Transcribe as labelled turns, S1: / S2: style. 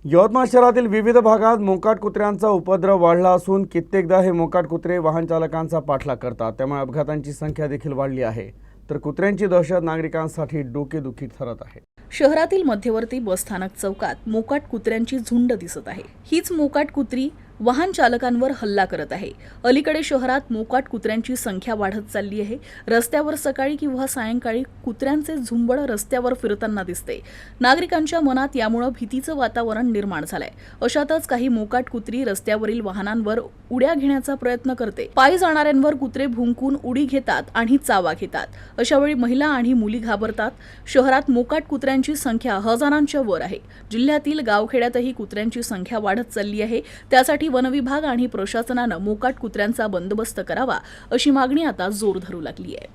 S1: यवतमाळ शहरातील विविध भागात मोकाट कुत्र्यांचा उपद्रव वाढला असून कित्येकदा हे मोकाट कुत्रे वाहन चालकांचा पाठलाग करतात, त्यामुळे अपघातांची संख्या देखील वाढली आहे। तर कुत्र्यांची दहशत नागरिकांसाठी डोकेदुखी ठरत आहे।
S2: शहरातील मध्यवर्ती बसस्थानक चौकात मोकाट कुत्र्यांची झुंड दिसत आहे। हीच मोकाट कुत्री वाहन चालकांवर हल्ला करत आहे। अलीकडे शहरात मोकाट कुत्र्यांची संख्या वाढत चालली आहे। रस्त्यावर सकाळी किंवा सायंकाळी कुत्र्यांचे झुंबड रस्त्यावर फिरताना दिसते। नागरिकांच्या मनात यामुळे भीतीचं वातावरण निर्माण झालंय। अशातच काही मोकाट कुत्री रस्त्यावरील वाहनांवर उड्या घेण्याचा प्रयत्न करते। पायी जाणाऱ्यांवर कुत्रे भुंकून उडी घेतात आणि चावा घेतात। अशा वेळी महिला आणि मुली घाबरतात। शहरात मोकाट कुत्र्यांची संख्या हजारांच्या वर आहे। जिल्ह्यातील गावखेड्यातही कुत्र्यांची संख्या वाढत चालली आहे। त्यासाठी वन विभाग आणि प्रशासनाने मोकाट कुत्र्यांचा बंदोबस्त करावा अशी मागणी आता जोर धरू लागली आहे।